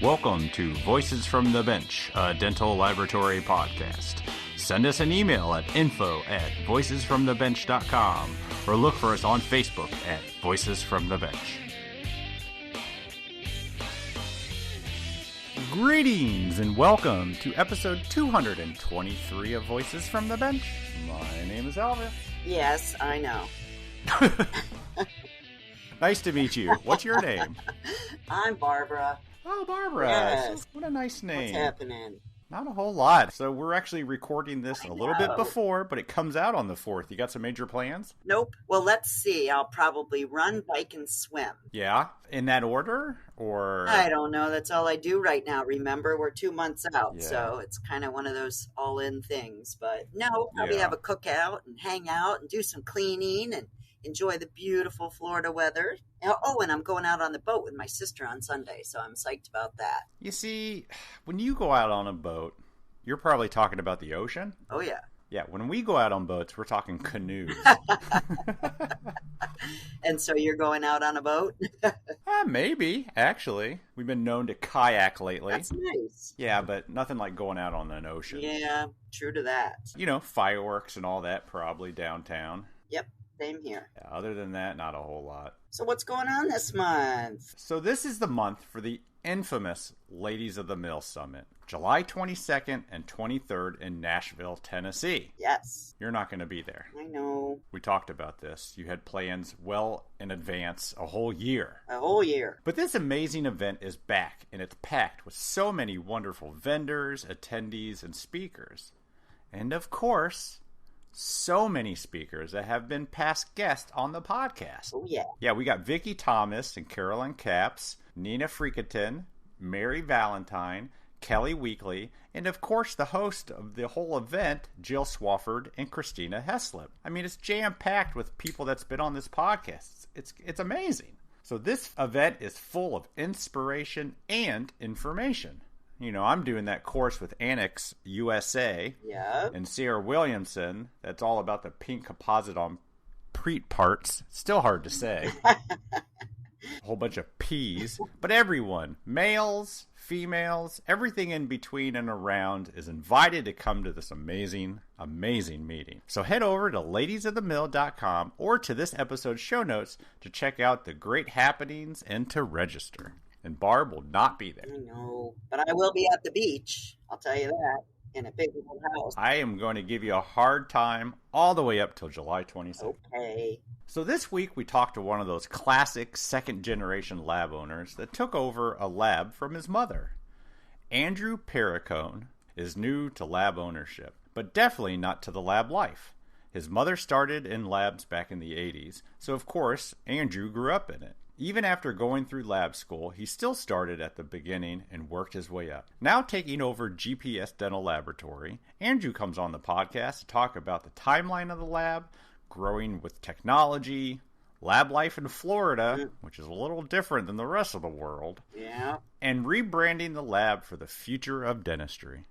welcome to Voices from the Bench, a dental laboratory podcast. Send us an email at info@voicesfromthebench.com or look for us on Facebook at Voices from the Bench. Greetings and welcome to episode 223 of Voices from the Bench. My name is Elvis. Yes, I know. Nice to meet you. What's your name? I'm Barbara. Oh, Barbara. Yes. What a nice name. What's happening? Not a whole lot. So we're actually recording this a little bit before, but it comes out on the 4th. You got some major plans? Nope. Well, let's see. I'll probably run, bike, and swim. Yeah? In that order? Or I don't know. That's all I do right now. Remember, we're 2 months out, Yeah. so it's kind of one of those all-in things. But no, probably Yeah. have a cookout and hang out and do some cleaning and enjoy the beautiful Florida weather. Oh, and I'm going out on the boat with my sister on Sunday, so I'm psyched about that. You see, when you go out on a boat, you're probably talking about the ocean. Oh, yeah. Yeah, when we go out on boats, we're talking canoes. And so you're going out on a boat? Maybe, actually. We've been known to kayak lately. That's nice. Yeah, but nothing like going out on an ocean. Yeah, true to that. You know, fireworks and all that probably downtown. Yep, same here. Yeah, other than that, not a whole lot. So what's going on this month? So this is the month for the infamous Ladies of the Mill Summit, July 22nd and 23rd in Nashville, Tennessee. Yes, You're not going to be there. I know. We talked about this. You had plans well in advance, a whole year. A whole year. But this amazing event is back, and it's packed with so many wonderful vendors, attendees, and speakers. And of course, so many speakers that have been past guests on the podcast. Oh, yeah. Yeah, we got Vicki Thomas and Carolyn Capps, Nina Freakerton, Mary Valentine, Kelly Weekly, and of course the host of the whole event, Jill Swafford and Christina Heslip. I mean, it's jam-packed with people that's been on this podcast. It's amazing. So this event is full of inspiration and information. You know, I'm doing that course with Annex USA Yeah. and Sarah Williamson. That's all about the pink composite on preet parts. Still hard to say. A whole bunch of P's. But everyone, males, females, everything in between and around is invited to come to this amazing, amazing meeting. So head over to ladiesofthemill.com or to this episode's show notes to check out the great happenings and to register. And Barb will not be there. I know. But I will be at the beach. I'll tell you that. In a big old house. I am going to give you a hard time all the way up till July 26th. Okay. So this week we talked to one of those classic second-generation lab owners that took over a lab from his mother. Andrew Perricone is new to lab ownership, but definitely not to the lab life. His mother started in labs back in the 80s, so of course Andrew grew up in it. Even after going through lab school, he still started at the beginning and worked his way up. Now taking over GPS Dental Laboratory, Andrew comes on the podcast to talk about the timeline of the lab, growing with technology, lab life in Florida, which is a little different than the rest of the world, Yeah. and rebranding the lab for the future of dentistry.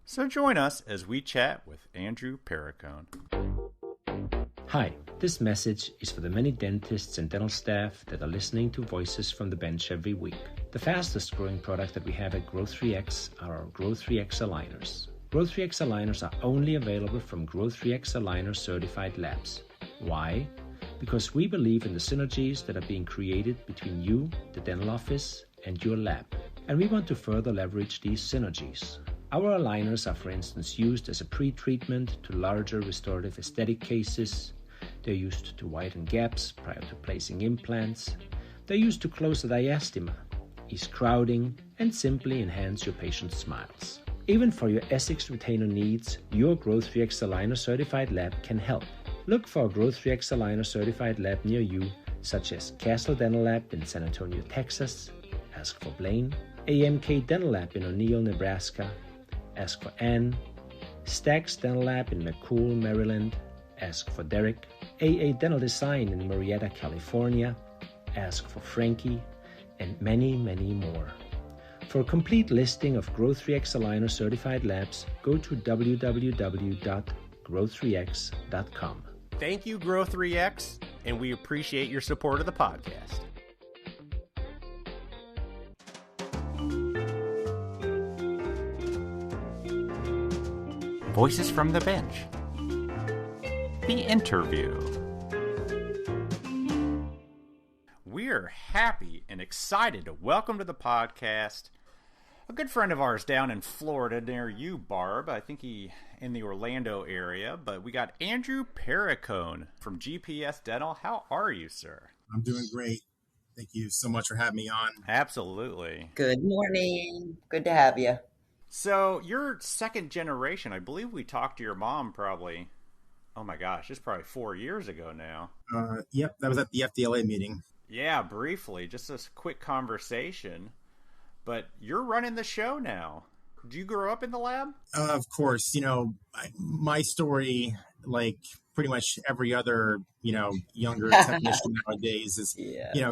So join us as we chat with Andrew Perricone. Hi, this message is for the many dentists and dental staff that are listening to Voices from the Bench every week. The fastest growing product that we have at Grow3X are our Grow3X aligners. Grow3X aligners are only available from Grow3X aligner certified labs. Why? Because we believe in the synergies that are being created between you, the dental office, and your lab. And we want to further leverage these synergies. Our aligners are, for instance, used as a pre-treatment to larger restorative aesthetic cases. They're used to widen gaps prior to placing implants. They're used to close the diastema, ease crowding, and simply enhance your patient's smiles. Even for your Essex retainer needs, your Grow3X aligner certified lab can help. Look for a Grow3X aligner certified lab near you, such as Castle Dental Lab in San Antonio, Texas. Ask for Blaine. AMK Dental Lab in O'Neill, Nebraska. Ask for Ann. Staggs Dental Lab in McCool, Maryland. Ask for Derek. AA Dental Design in Murrieta, California. Ask for Frankie. And many, many more. For a complete listing of Grow3X aligner certified labs, go to www.grow3x.com. Thank you, Grow3X, and we appreciate your support of the podcast. Voices from the Bench. The interview. We're happy and excited to welcome to the podcast a good friend of ours down in Florida near you, Barb. I think he in the Orlando area, but we got Andrew Perricone from GPS Dental. How are you, sir? I'm doing great. Thank you so much for having me on. Absolutely. Good morning. Good to have you. So you're second generation. I believe we talked to your mom probably, oh my gosh, it's probably 4 years ago now. Yep, that was at the FDLA meeting. Yeah, briefly, just a quick conversation. But you're running the show now. Did you grow up in the lab? Of course, my story, like pretty much every other, younger technician nowadays is,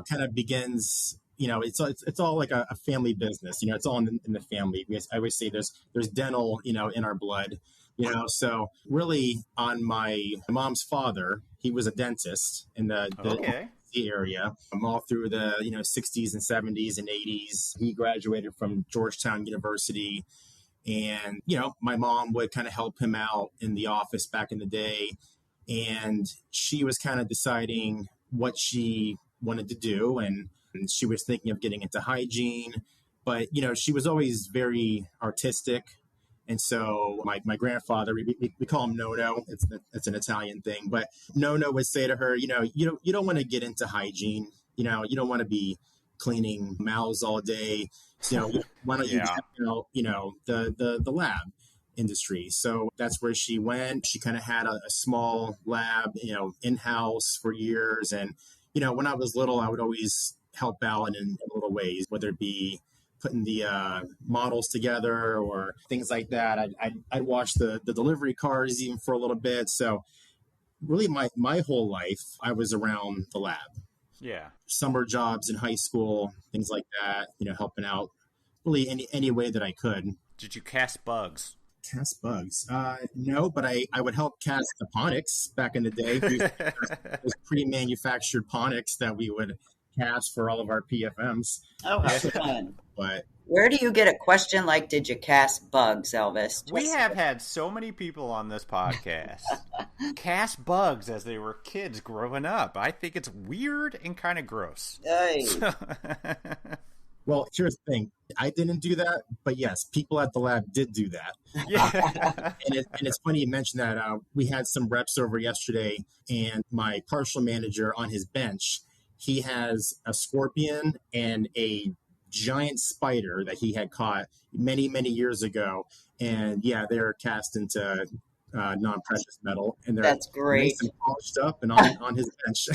kind of begins, it's all like a family business, it's all in the family. I always say there's dental, in our blood, so really on my mom's father, he was a dentist in the okay. area all through the 60s and 70s and 80s. He graduated from Georgetown University, and my mom would kind of help him out in the office back in the day, and she was kind of deciding what she wanted to do, and she was thinking of getting into hygiene, but she was always very artistic. And so my grandfather, we call him Nono. It's an Italian thing, but Nono would say to her, you don't want to get into hygiene. You don't want to be cleaning mouths all day. So why don't you check out, the lab industry? So that's where she went. She kind of had a small lab, in-house for years. And, when I was little, I would always help out in little ways, whether it be putting the models together or things like that. I'd watch the delivery cars even for a little bit. So really my whole life, I was around the lab. Yeah. Summer jobs in high school, things like that, helping out really any way that I could. Did you cast bugs? Cast bugs? No, but I would help cast the Ponics back in the day. Those pre-manufactured Ponics that we would cast for all of our PFMs. Oh, how fun. But where do you get a question like, did you cast bugs, Elvis? We have had so many people on this podcast cast bugs as they were kids growing up. I think it's weird and kind of gross. Hey. Well, here's the thing. I didn't do that, but yes, people at the lab did do that. Yeah. And it's funny you mentioned that. We had some reps over yesterday, and my partial manager on his bench, he has a scorpion and a giant spider that he had caught many, many years ago. And yeah, they're cast into non-precious metal, and they're That's great. Nice and polished up and on his bench.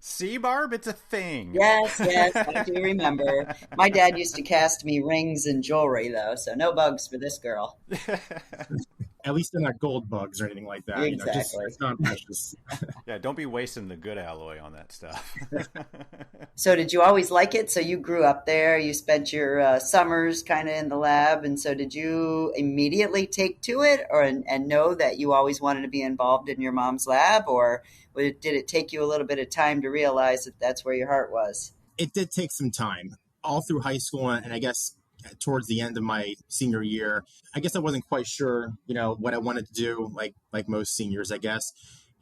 See, Barb, it's a thing. Yes, I do remember. My dad used to cast me rings and jewelry, though, so no bugs for this girl. At least they're not gold bugs or anything like that. Exactly. It's non-precious. Yeah, don't be wasting the good alloy on that stuff. So did you always like it? So you grew up there, you spent your summers kind of in the lab, and so did you immediately take to it and know that you always wanted to be involved in your mom's lab, or did it take you a little bit of time to realize that that's where your heart was? It did take some time. All through high school, and I guess towards the end of my senior year, I guess I wasn't quite sure, what I wanted to do, like most seniors, I guess.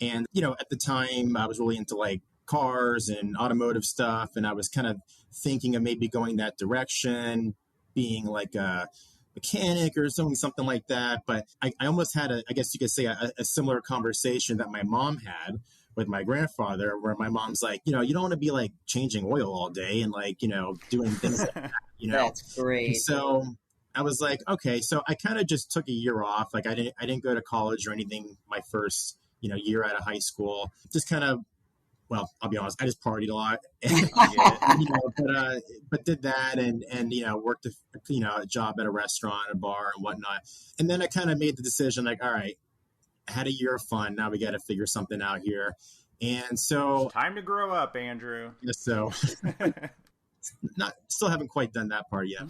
And, at the time I was really into like cars and automotive stuff. And I was kind of thinking of maybe going that direction, being like a mechanic or something like that. But I almost had I guess you could say a similar conversation that my mom had with my grandfather, where my mom's like, you don't want to be like changing oil all day and like, doing things like that, That's great. And so I was like, okay, so I kind of just took a year off. Like I didn't go to college or anything my first, year out of high school. Just kind of, well, I'll be honest, I just partied a lot, but did that and worked a job at a restaurant, a bar and whatnot. And then I kind of made the decision like, all right, I had a year of fun. Now we got to figure something out here. And so It's time to grow up, Andrew. So still haven't quite done that part yet,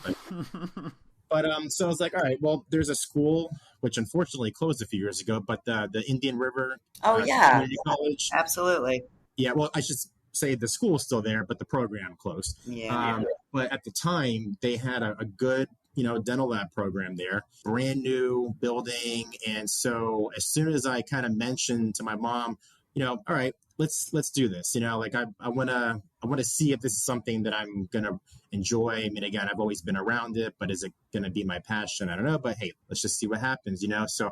but so I was like, all right, well, there's a school which unfortunately closed a few years ago, but the Indian River Community College. Absolutely. Yeah, well, I should say the school's still there, but the program closed. Yeah. But at the time, they had a good dental lab program there, brand new building. And so as soon as I kind of mentioned to my mom, all right, let's do this, like I want to see if this is something that I'm going to enjoy. I mean, again, I've always been around it, but is it going to be my passion? I don't know, but hey, let's just see what happens, So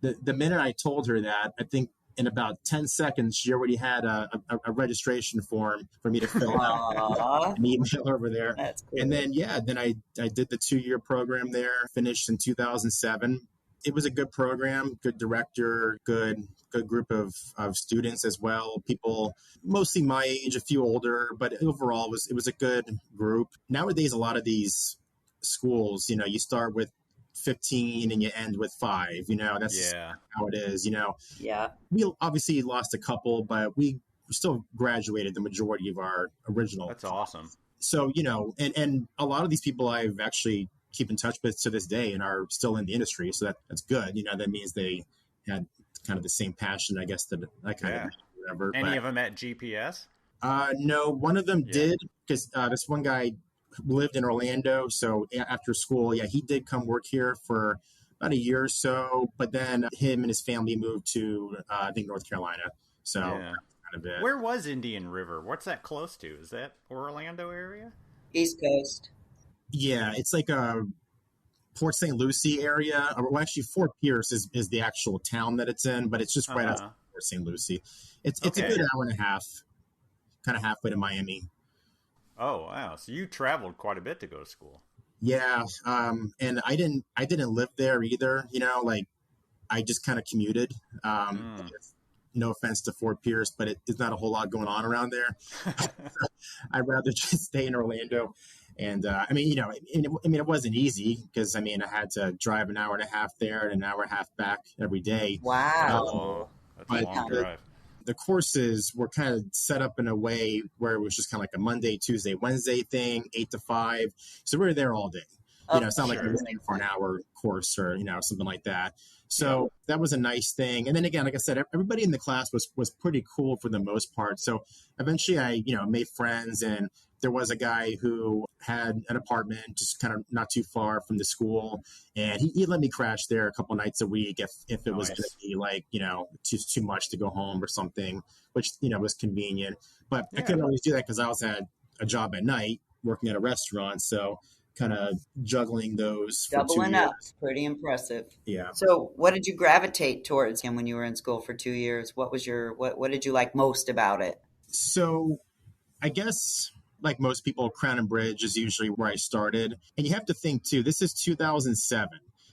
the minute I told her that, I think in about 10 seconds, she already had a registration form for me to fill out and email over there. That's cool. And then, then I did the 2-year program there, finished in 2007. It was a good program, good director, good group of students as well. People mostly my age, a few older, but overall it was a good group. Nowadays, a lot of these schools, you start with 15 and you end with 5, that's how it is, Yeah. We obviously lost a couple, but we still graduated the majority of our original. That's awesome. So, and a lot of these people I've actually keep in touch with to this day and are still in the industry. So that's good. That means they had kind of the same passion, I guess, that I kind of whatever. Any of them at GPS? No, one of them did, because this one guy lived in Orlando. So after school, he did come work here for about a year or so. But then him and his family moved to, I think, North Carolina. So that's kind of it. Where was Indian River? What's that close to? Is that Orlando area? East Coast. Yeah, it's like a Port St. Lucie area. Well, actually, Fort Pierce is the actual town that it's in, but it's just right outside Port St. Lucie. It's a good hour and a half, kind of halfway to Miami. Oh, wow. So you traveled quite a bit to go to school. Yeah. And I didn't live there either, like I just kind of commuted. No offense to Fort Pierce, but there's not a whole lot going on around there. I'd rather just stay in Orlando. And it wasn't easy because, I had to drive an hour and a half there and an hour and a half back every day. Wow. That's a long drive. The courses were kind of set up in a way where it was just kind of like a Monday, Tuesday, Wednesday thing, 8 to 5. So we were there all day. It's not like you're waiting for an hour course or, something like that. So that was a nice thing. And then again, like I said, everybody in the class was pretty cool for the most part. So eventually I, made friends, and there was a guy who had an apartment just kind of not too far from the school. And he let me crash there a couple nights a week if it was going to be like, too much to go home or something, which, was convenient. But I couldn't always do that because I also had a job at night working at a restaurant. So kind of juggling those for doubling 2 years. up. Pretty impressive. Yeah. So what did you gravitate towards him when you were in school for 2 years? What was what did you like most about it? So I guess like most people, Crown and Bridge is usually where I started. And you have to think too, this is 2007.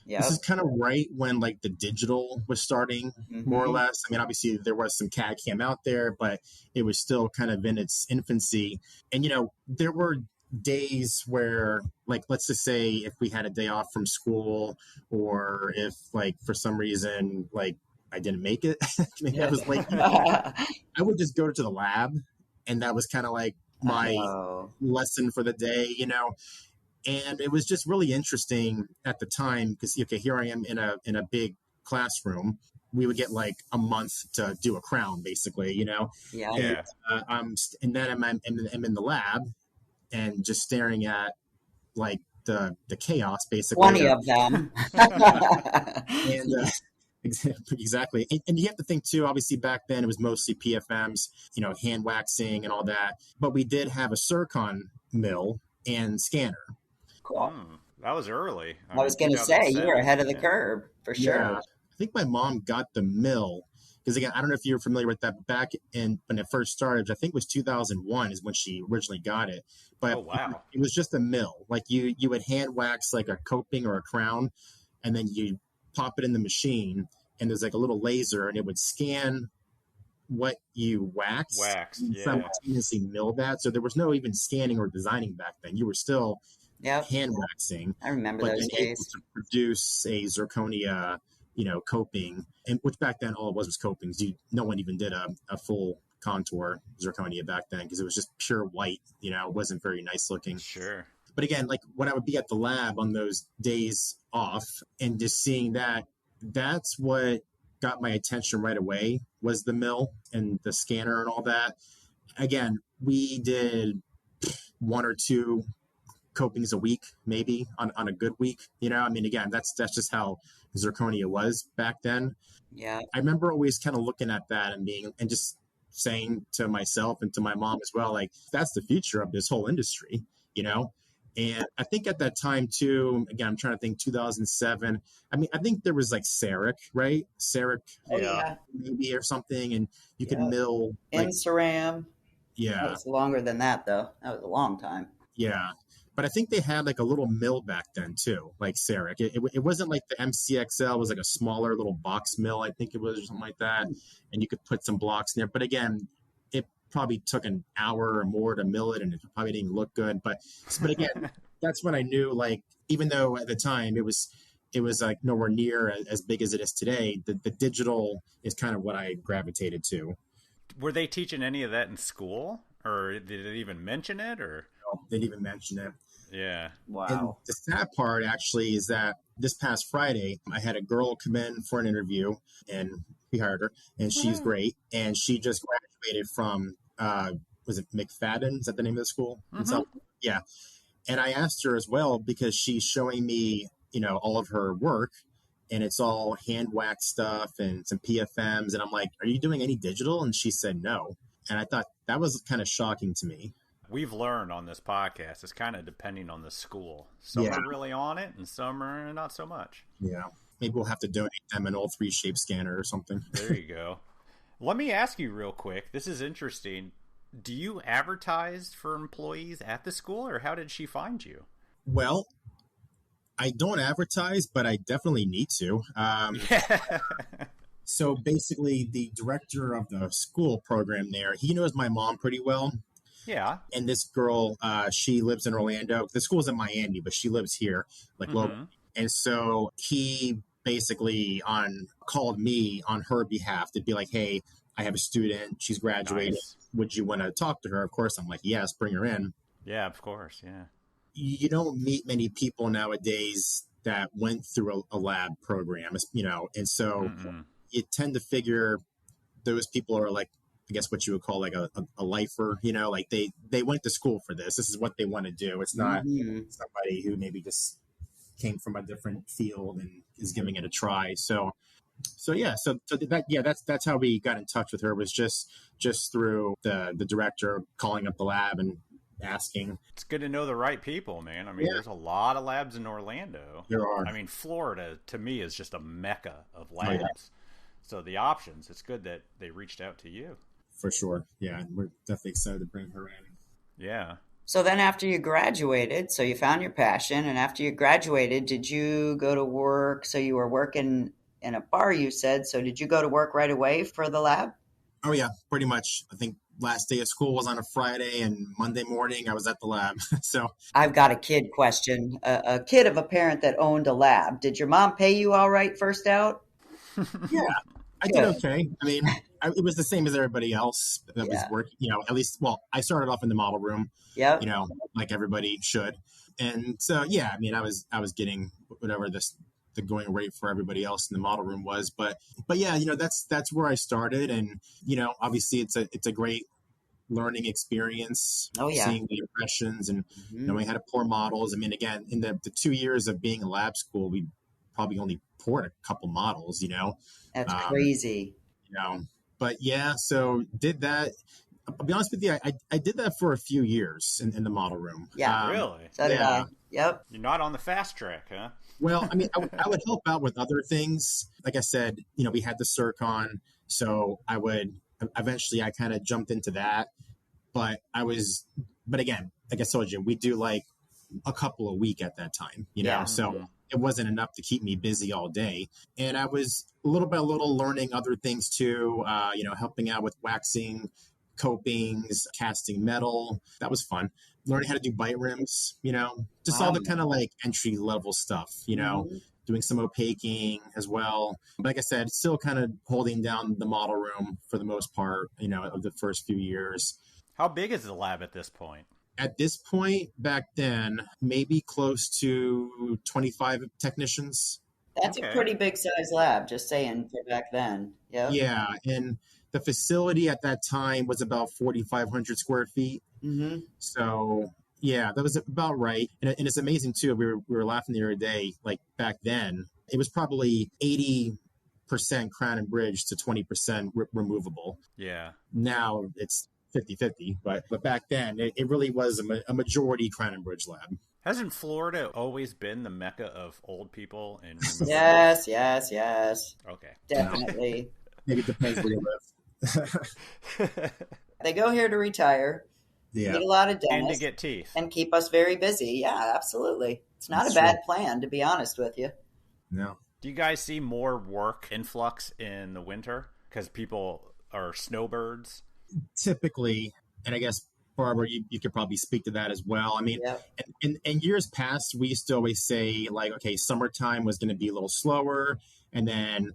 Yep. This is kind of right when like the digital was starting, more or less. Obviously there was some CAD cam out there, but it was still kind of in its infancy. And, there were days where, like, let's just say if we had a day off from school, or if like for some reason like I didn't make it, I was late, I would just go to the lab, and that was kind of like my lesson for the day, and it was just really interesting at the time because here I am in a big classroom. We would get like a month to do a crown, basically, Yeah. And then I'm in the lab and just staring at like the chaos, basically. 20 of them. And exactly. And you have to think too, obviously back then it was mostly PFMs, hand waxing and all that. But we did have a zircon mill and scanner. Cool. That was early. I was going to say, you were ahead of the curve for sure. Yeah. I think my mom got the mill because, again, I don't know if you're familiar with that, but back when it first started, which I think was 2001 is when she originally got it. But it was just a mill. Like you would hand wax like a coping or a crown, and then you pop it in the machine, and there's like a little laser, and it would scan what you wax and simultaneously mill that. So there was no even scanning or designing back then. You were still hand waxing. I remember those days. Able to produce a zirconia, coping, and which back then all it was copings. No one even did a full contour zirconia back then because it was just pure white. It wasn't very nice looking. Sure. But again, like when I would be at the lab on those days off and just seeing that's what got my attention right away was the mill and the scanner and all that. Again, we did 1 or 2 copings a week, maybe on a good week. I mean, again, that's just how zirconia was back then. Yeah. I remember always kind of looking at that and just saying to myself and to my mom as well, like, that's the future of this whole industry, And I think at that time too, again, I'm trying to think 2007. I mean, I think there was like Cerec, right? Cerec, Yeah. maybe, or something. And you could mill like, Inceram. yeah. That was longer than that, though. That was a long time. Yeah. But I think they had like a little mill back then too, like Cerec. It wasn't like the MCXL, it was like a smaller little box mill, I think it was, or something like that. And you could put some blocks in there. But again, it probably took an hour or more to mill it, and it probably didn't look good. But again, that's when I knew, like, even though at the time it was like nowhere near as big as it is today, the digital is kind of what I gravitated to. Were they teaching any of that in school, or did it even mention it, or? No, they didn't even mention it. Yeah. Wow. And the sad part actually is that this past Friday, I had a girl come in for an interview, and we hired her, and she's great. And she just graduated from, was it McFadden? Is that the name of the school? Yeah. And I asked her as well, because she's showing me, all of her work, and it's all hand wax stuff and some PFMs. And I'm like, are you doing any digital? And she said no. And I thought that was kind of shocking to me. We've learned on this podcast, it's kind of depending on the school. Some are really on it, and some are not so much. Yeah. Maybe we'll have to donate them an old 3-shape scanner or something. There you go. Let me ask you real quick. This is interesting. Do you advertise for employees at the school, or how did she find you? Well, I don't advertise, but I definitely need to. So basically, the director of the school program there, he knows my mom pretty well. Yeah. And this girl, she lives in Orlando. The school's in Miami, but she lives here, like locally. And so he basically called me on her behalf to be like, hey, I have a student. She's graduating. Nice. Would you want to talk to her? Of course, I'm like, yes, bring her in. Yeah, of course. Yeah. You don't meet many people nowadays that went through a lab program, and so you tend to figure those people are like, I guess what you would call like a lifer, like they went to school for this. This is what they want to do. It's not somebody who maybe just came from a different field and is giving it a try. So that's how we got in touch with her, was just through the director calling up the lab and asking. It's good to know the right people, man. I mean, there's a lot of labs in Orlando. There are. I mean, Florida to me is just a mecca of labs. So the options, it's good that they reached out to you. For sure. Yeah. And we're definitely excited to bring her in. Yeah. So then after you graduated, so you found your passion, and after you graduated, did you go to work? So you were working in a bar, you said. So did you go to work right away for the lab? Oh, yeah, pretty much. I think last day of school was on a Friday, and Monday morning I was at the lab. So I've got a kid question. A kid of a parent that owned a lab. Did your mom pay you all right first out? Yeah, I did okay. I mean, it was the same as everybody else that was working, at least, well, I started off in the model room, like everybody should. And so, yeah, I mean, I was getting whatever the going rate for everybody else in the model room was. But yeah, that's where I started. And, obviously it's a great learning experience. Oh, yeah. Seeing the impressions and knowing how to pour models. I mean, again, in the 2 years of being in lab school, we probably only poured a couple models, That's crazy. But yeah, so did that. I'll be honest with you, I did that for a few years in the model room. Yeah, really? So did I. Yep. You're not on the fast track, huh? Well, I mean, I would help out with other things. Like I said, we had the Circon, so I kind of jumped into that. But again, like I told you, we do like a couple a week at that time, so it wasn't enough to keep me busy all day. And I was little by little learning other things too, helping out with waxing, copings, casting metal. That was fun. Learning how to do bite rims, just all the kind of like entry level stuff, doing some opaquing as well. But like I said, still kind of holding down the model room for the most part, of the first few years. How big is the lab at this point? At this point, back then, maybe close to 25 technicians. That's a pretty big size lab, just saying, for back then. Yep. Yeah, and the facility at that time was about 4,500 square feet. Mm-hmm. So, Yeah, that was about right. And it's amazing too. We were laughing the other day, like back then, it was probably 80% crown and bridge to 20% removable. Yeah. Now it's 50-50, but back then it really was a majority crown and bridge lab. Hasn't Florida always been the mecca of old people and removing? Yes, yes, yes. Okay. Definitely. Maybe it depends where you live. They go here to retire, Yeah, meet a lot of And to dentists, get teeth. and keep us very busy. Yeah, absolutely. It's not that's a true. bad plan, to be honest with you. No. Do you guys see more work influx in the winter because people are snowbirds? Typically, and I guess Barbara, you could probably speak to that as well. I mean, Yep. in years past, we used to always say like, okay, summertime was going to be a little slower, and then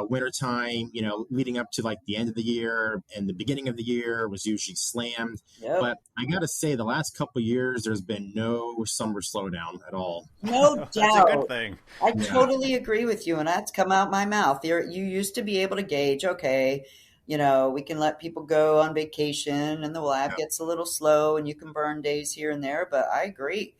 wintertime, leading up to like the end of the year and the beginning of the year was usually slammed. Yep. But I got to say, the last couple of years, there's been no summer slowdown at all. No That's a good doubt. thing. I Yeah. totally agree with you, and that's come out my mouth. You used to be able to gauge, okay, we can let people go on vacation and the lab Yeah. gets a little slow and you can burn days here and there, but I agree.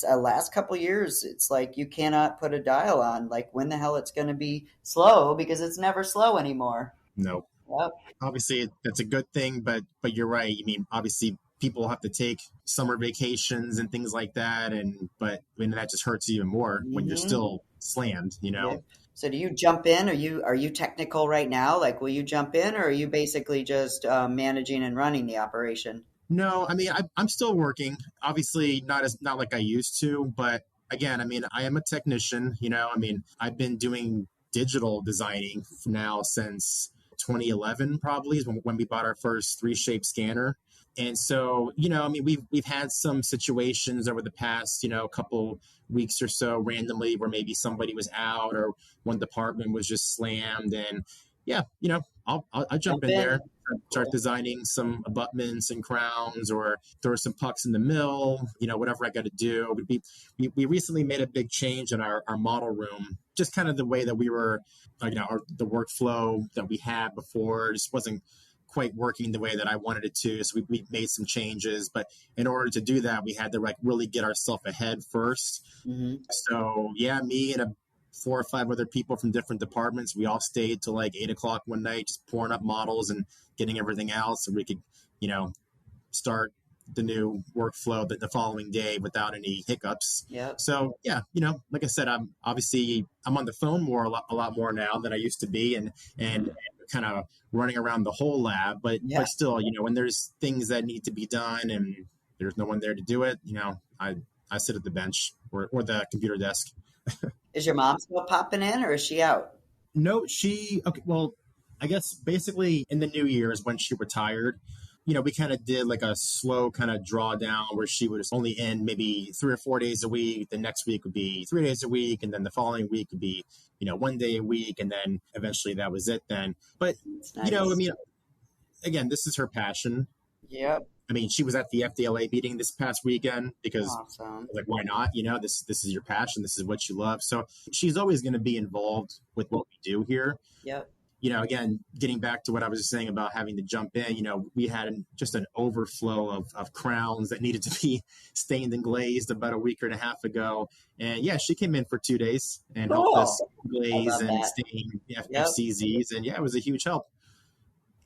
Last couple years, it's like you cannot put a dial on like when the hell it's going to be slow because it's never slow anymore. No. Yep. Obviously that's a good thing, but you're right. I mean, obviously people have to take summer vacations and things like that, but I mean that just hurts even more when you're Mhm. still slammed. Yep. So do you jump in? Are you technical right now? Like, will you jump in, or are you basically just managing and running the operation? No, I mean I'm still working. Obviously not like I used to, but again, I mean I am a technician. I mean I've been doing digital designing now since 2011, probably is when we bought our first 3Shape scanner. And so, I mean, we've had some situations over the past, couple weeks or so randomly where maybe somebody was out or one department was just slammed. And yeah, I'll jump Jump in in. there, start Cool. designing some abutments and crowns or throw some pucks in the mill, whatever I got to do. We recently made a big change in our model room, just kind of the way that we were, the workflow that we had before just wasn't quite working the way that I wanted it to. So we made some changes, but in order to do that, we had to like really get ourselves ahead first. Hmm. So yeah, me and 4 or 5 other people from different departments, we all stayed till like 8 o'clock one night, just pouring up models and getting everything out so we could, start the new workflow the following day without any hiccups. Yep. So yeah, like I said, I'm on the phone a lot more now than I used to be, and kind of running around the whole lab. But Yeah. but still, when there's things that need to be done and there's no one there to do it, I sit at the bench or the computer desk. Is your mom still popping in, or is she out? No, okay. Well, I guess basically in the new year is when she retired. We kind of did like a slow kind of drawdown where she was only in maybe 3 or 4 days a week. The next week would be 3 days a week. And then the following week would be, one day a week. And then eventually that was it then. But, It's nice. I mean, again, this is her passion. Yep. I mean, she was at the FDLA meeting this past weekend because Awesome. like, why not? This is your passion. This is what you love. So she's always going to be involved with what we do here. Yep. Again, getting back to what I was just saying about having to jump in, we had just an overflow of crowns that needed to be stained and glazed about a week and a half ago. And yeah, she came in for 2 days and helped us glaze love and that. stain Yep. FCZs. And yeah, it was a huge help.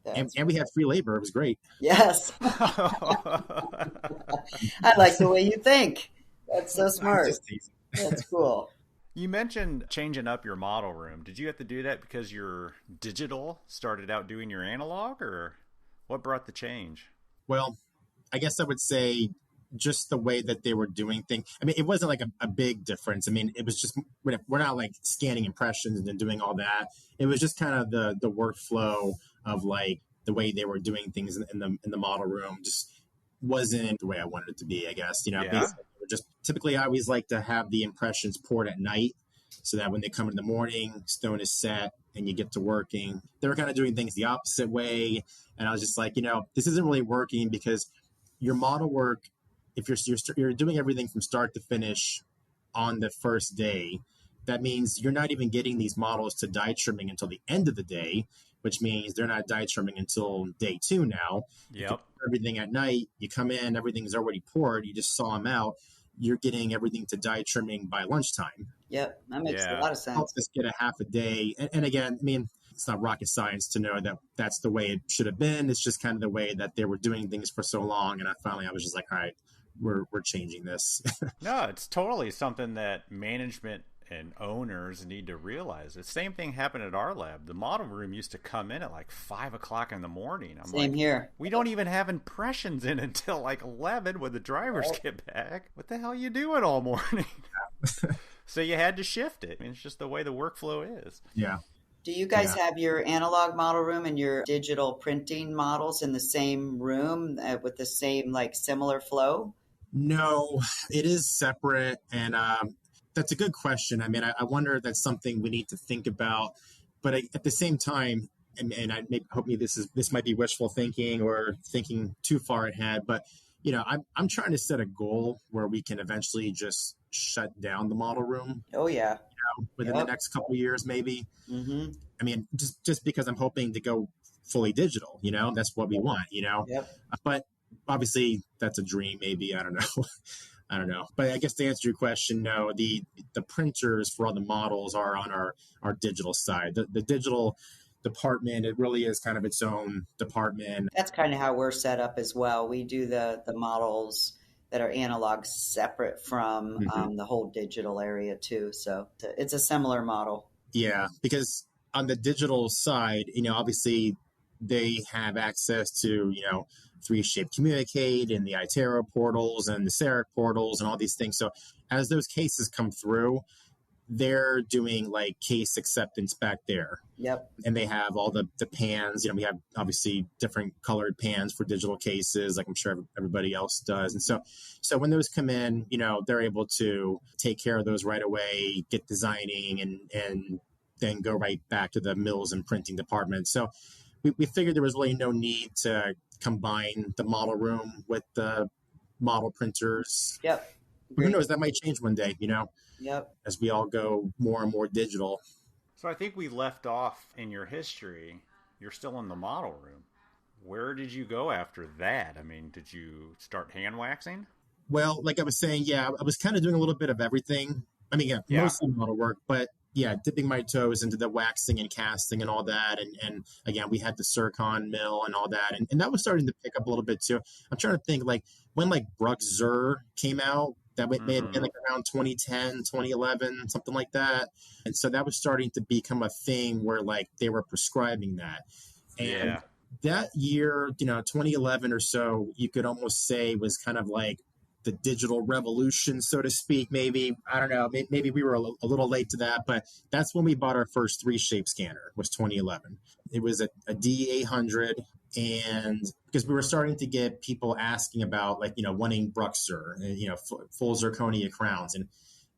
And we had free labor. It was great. Yes. I like the way you think. That's so smart. Just teasing. That's cool. You mentioned changing up your model room. Did you have to do that because your digital started out doing your analog, or what brought the change? Well, I guess I would say just the way that they were doing things. I mean, it wasn't like a big difference. I mean, it was just, we're not like scanning impressions and doing all that. It was just kind of the workflow of like the way they were doing things in the model room just wasn't the way I wanted it to be, I guess. Yeah. Basically, just typically I always like to have the impressions poured at night so that when they come in the morning, stone is set and you get to working. They were kind of doing things the opposite way. And I was just like, this isn't really working because your model work, if you're doing everything from start to finish on the first day, that means you're not even getting these models to die trimming until the end of the day. which means they're not die trimming until day 2 now. Yep. Everything at night, you come in, everything's already poured, you just saw them out. You're getting everything to die trimming by lunchtime. Yep, that makes a Yeah. lot of sense. Helps us get a half a day. And again, I mean, it's not rocket science to know that that's the way it should have been. It's just kind of the way that they were doing things for so long. And I was just like, all right, we're changing this. No, it's totally something that management and owners need to realize. The same thing happened at our lab. The model room used to come in at like 5 o'clock in the morning. I'm Same like, here. we don't even have impressions in until like 11 when the drivers get back. What the hell are you doing all morning? So you had to shift it. I mean, it's just the way the workflow is. Yeah. Do you guys have your analog model room and your digital printing models in the same room with the same, like, similar flow? No, it is separate. And that's a good question. I mean, I wonder if that's something we need to think about. But at the same time, and I hope this might be wishful thinking or thinking too far ahead, but I'm trying to set a goal where we can eventually just shut down the model room. Oh, yeah. Within the next couple of years, maybe. Mm-hmm. I mean, just because I'm hoping to go fully digital, that's what we want, Yep. But obviously that's a dream, maybe. I don't know. I don't know. But I guess to answer your question, no, the printers for all the models are on our digital side. The digital department, it really is kind of its own department. That's kind of how we're set up as well. We do the models that are analog separate from the whole digital area too. So it's a similar model. Yeah, because on the digital side, obviously they have access to, 3Shape Communicate and the iTero portals and the Scherer portals and all these things. So as those cases come through, they're doing like case acceptance back there. Yep. And they have all the pans. We have obviously different colored pans for digital cases, like I'm sure everybody else does. And so when those come in, they're able to take care of those right away, get designing, and then go right back to the mills and printing department. So we figured there was really no need to combine the model room with the model printers. Yep. But who knows? That might change one day, Yep. as we all go more and more digital. So I think we left off in your history. You're still in the model room. Where did you go after that? I mean, did you start hand waxing? Well, like I was saying, yeah, I was kind of doing a little bit of everything. I mean, mostly model work, but dipping my toes into the waxing and casting and all that. And again, we had the Zircon mill and all that. And that was starting to pick up a little bit too. I'm trying to think like when like Bruck Zur came out, that may have been like around 2010, 2011, something like that. And so that was starting to become a thing where like they were prescribing that. And that year, 2011 or so, you could almost say was kind of like the digital revolution, so to speak. Maybe, I don't know, maybe we were a little late to that, but that's when we bought our first 3Shape scanner, was 2011. It was a D800, and because we were starting to get people asking about like, wanting Bruck Zur, full zirconia crowns. And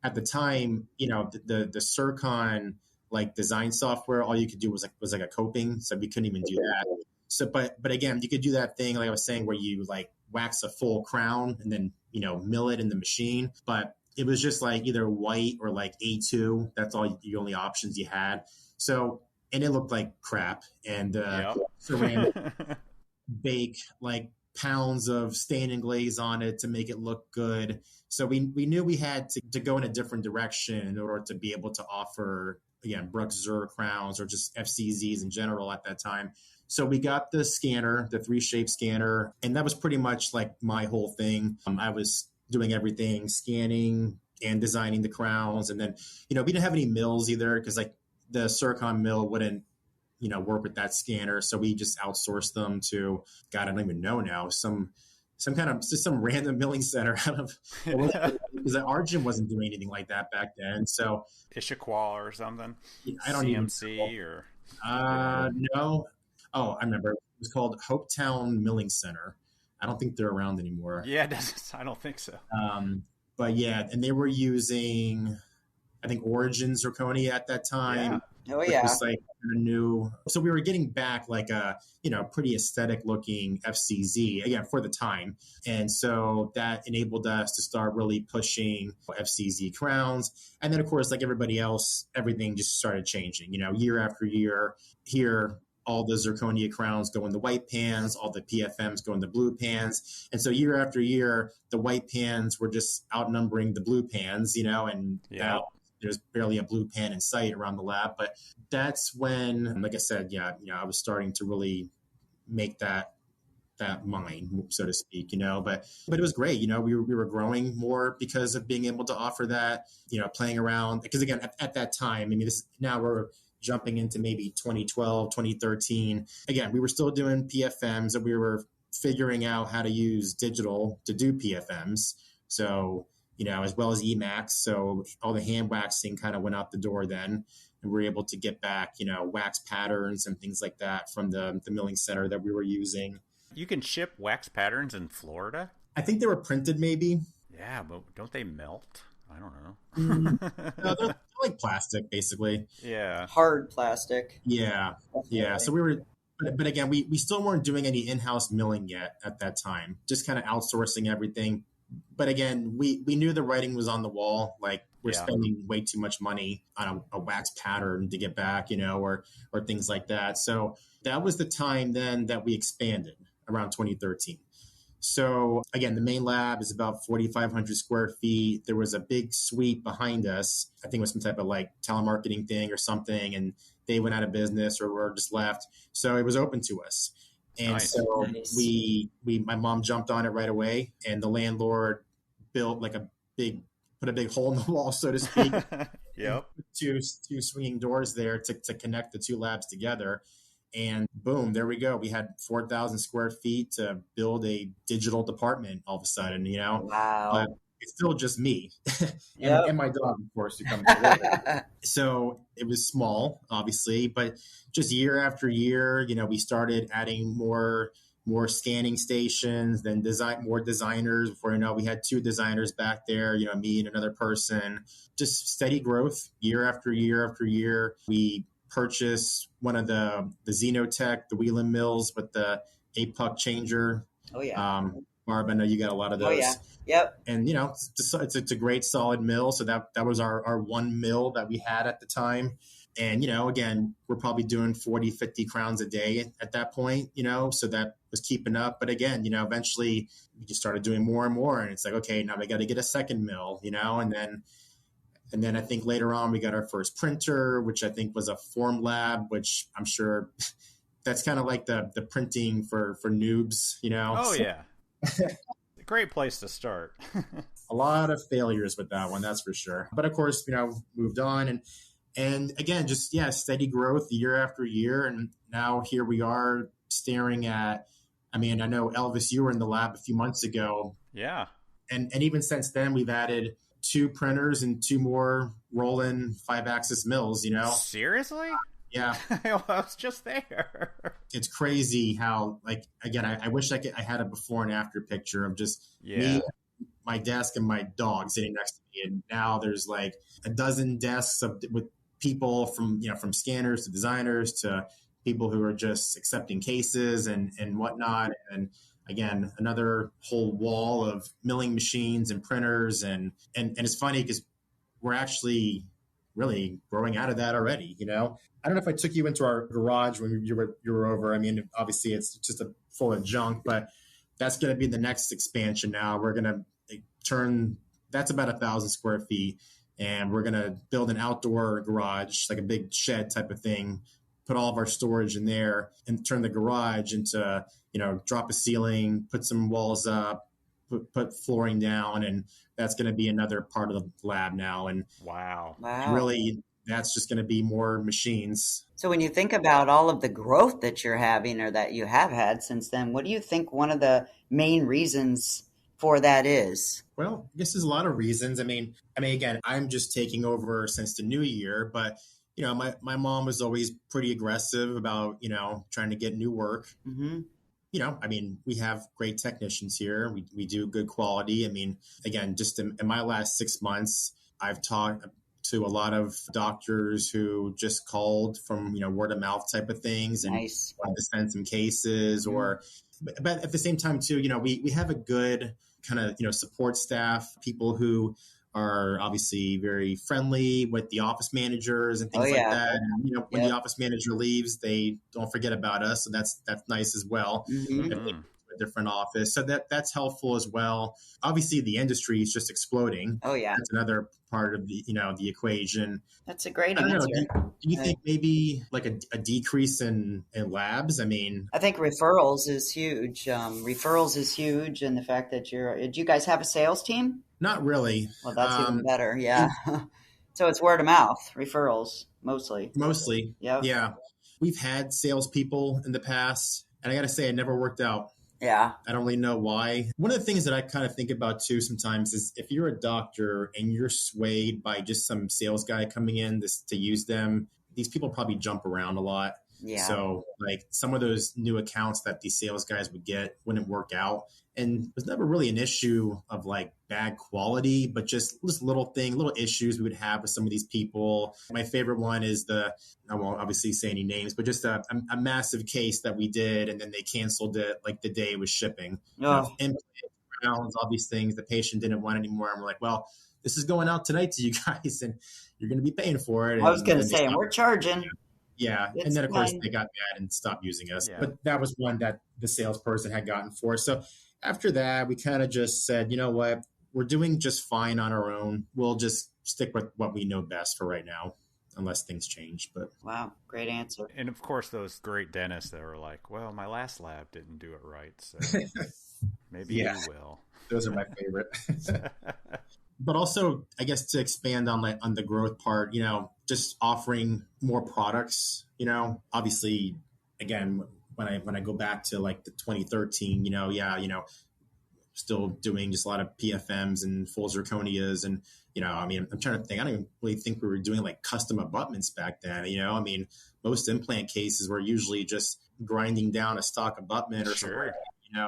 at the time, the Zircon like design software, all you could do was like a coping. So we couldn't even do that. So, but again, you could do that thing, like I was saying, where you like wax a full crown and then, mill it in the machine. But it was just like either white or like A2. That's all the only options you had. So, and it looked like crap. And ceramic bake like pounds of stain and glaze on it to make it look good. So we knew we had to go in a different direction in order to be able to offer, again, Bruck Zur crowns or just FCZs in general at that time. So we got the scanner, the 3Shape scanner, and that was pretty much like my whole thing. I was doing everything, scanning and designing the crowns. And then, we didn't have any mills either because like the Zircon mill wouldn't, work with that scanner. So we just outsourced them to, God, I don't even know now, some random milling center out of, because Argent wasn't doing anything like that back then. So Issaquah or something? I don't CMC even or? No. Oh, I remember. It was called Hopetown Milling Center. I don't think they're around anymore. Yeah, I don't think so. But yeah, and they were using, I think, Origin Zirconia at that time. Yeah. Oh, yeah. It was like new. So we were getting back like a, pretty aesthetic looking FCZ, again, for the time. And so that enabled us to start really pushing FCZ crowns. And then, of course, like everybody else, everything just started changing, year after year. Here, all the zirconia crowns go in the white pans, all the PFMs go in the blue pans. And so year after year, the white pans were just outnumbering the blue pans, and now there's barely a blue pan in sight around the lab. But that's when, like I said, I was starting to really make that mine, so to speak, but it was great. We were growing more because of being able to offer that, playing around. Because again, at that time, now we're jumping into maybe 2012, 2013. Again, we were still doing PFMs, and we were figuring out how to use digital to do PFMs. So, as well as Emacs. So all the hand waxing kind of went out the door then. And we were able to get back, wax patterns and things like that from the milling center that we were using. You can ship wax patterns in Florida? I think they were printed maybe. Yeah, but don't they melt? I don't know. No, they're like plastic, basically. Yeah. Hard plastic. Yeah. Definitely. Yeah. So we were, but again, we still weren't doing any in-house milling yet at that time, just kind of outsourcing everything. But again, we knew the writing was on the wall. Like, we're spending way too much money on a wax pattern to get back, or things like that. So that was the time then that we expanded around 2013. So again, the main lab is about 4,500 square feet. There was a big suite behind us. I think it was some type of like telemarketing thing or something, and they went out of business or were just left. So it was open to us. And nice. So my mom jumped on it right away, and the landlord built like put a big hole in the wall, so to speak. Yep. Two swinging doors there to connect the two labs together. And boom, there we go. We had 4,000 square feet to build a digital department all of a sudden, Wow. But it's still just me and my dog, of course, who comes to work. So it was small, obviously, but just year after year, we started adding more scanning stations, then more designers. Before we had 2 designers back there, me and another person. Just steady growth year after year after year. We purchased one of the Xenotech, the Wheelan mills with the 8-puck changer. Oh yeah. Barb, I know you got a lot of those. Oh yeah. Yep. And it's a great solid mill. So that was our one mill that we had at the time. And, again, we're probably doing 40, 50 crowns a day at that point, so that was keeping up. But again, eventually we just started doing more and more. And it's like, okay, now we got to get a second mill, and then I think later on we got our first printer, which I think was a Form Lab, which I'm sure that's kind of like the printing for noobs, Oh, yeah. Great place to start. A lot of failures with that one, that's for sure. But of course, moved on. And again, just, steady growth year after year. And now here we are staring at, I know, Elvis, you were in the lab a few months ago. Yeah. And even since then, we've added 2 printers and 2 more Roland 5-axis mills, Seriously? Yeah. I was just there. It's crazy how, like, again, I wish I had a before and after picture of just me, my desk, and my dog sitting next to me. And now there's like a dozen desks with people from scanners to designers to people who are just accepting cases and whatnot. And again, another whole wall of milling machines and printers. And it's funny because we're actually really growing out of that already. I don't know if I took you into our garage when you were over. Obviously it's just full of junk, but that's going to be the next expansion. Now we're going to that's about 1,000 square feet. And we're going to build an outdoor garage, like a big shed type of thing, put all of our storage in there and turn the garage into, drop a ceiling, put some walls up, put flooring down. And that's going to be another part of the lab now. And wow. Really, that's just going to be more machines. So when you think about all of the growth that you're having or that you have had since then, what do you think one of the main reasons for that is? Well, I guess there's a lot of reasons. Again, I'm just taking over since the new year, but my mom was always pretty aggressive about, trying to get new work. Mm-hmm. We have great technicians here. We do good quality. Again, just in my last 6 months, I've talked to a lot of doctors who just called from, word of mouth type of things and nice. Wanted to send some cases but at the same time too, we have a good kind of, support staff, people who are obviously very friendly with the office managers and things like that. And, when the office manager leaves, they don't forget about us. So that's nice as well. Mm-hmm. If they a different office. So that's helpful as well. Obviously the industry is just exploding. Oh yeah. That's another part of the, the equation. That's a great I don't answer. know. Do you think maybe like a decrease in labs? I mean, I think referrals is huge. Referrals is huge. And the fact that do you guys have a sales team? Not really. Well, that's even better. Yeah. So it's word of mouth, referrals, mostly. Mostly. Yep. Yeah. We've had salespeople in the past, and I got to say, it never worked out. Yeah. I don't really know why. One of the things that I kind of think about too sometimes is if you're a doctor and you're swayed by just some sales guy coming in to use them, these people probably jump around a lot. Yeah. So like some of those new accounts that these sales guys would get wouldn't work out. And it was never really an issue of like bad quality, but just little issues we would have with some of these people. My favorite one is I won't obviously say any names, but just a massive case that we did, and then they canceled it like the day it was shipping. Implants, crowns, all these things the patient didn't want anymore. And we're like, well, this is going out tonight to you guys, and you're going to be paying for it. I was going to say, and we're charging. Yeah. And then, of course, they got mad and stopped using us. Yeah. But that was one that the salesperson had gotten for. So after that, we kind of just said, you know what? We're doing just fine on our own. We'll just stick with what we know best for right now, unless things change. But wow, great answer. And, of course, those great dentists that were like, well, my last lab didn't do it right, so maybe you will. Those are my favorite. But also, I guess to expand on the growth part, just offering more products, obviously, again, when I go back to like the 2013, still doing just a lot of PFMs and full zirconias. And, I'm trying to think, I don't even really think we were doing like custom abutments back then. Most implant cases were usually just grinding down a stock abutment or something.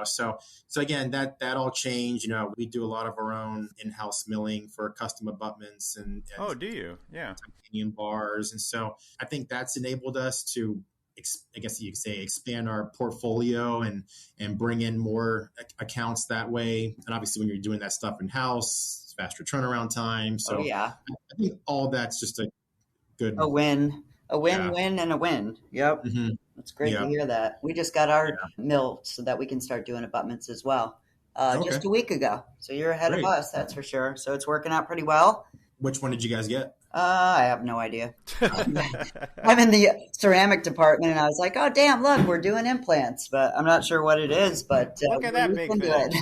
So again, that all changed. We do a lot of our own in-house milling for custom abutments and oh, do you? Yeah, titanium bars, and so I think that's enabled us to, I guess you could say, expand our portfolio and bring in more accounts that way. And obviously, when you're doing that stuff in-house, it's faster turnaround time. So I think all that's just a win, and a win. Yep. Mm-hmm. It's great to hear that. We just got our mill so that we can start doing abutments as well just a week ago. So you're ahead of us, that's for sure. So it's working out pretty well. Which one did you guys get? I have no idea. I'm in the ceramic department, and I was like, oh, damn, look, we're doing implants. But I'm not sure what it is. But look at that big thing.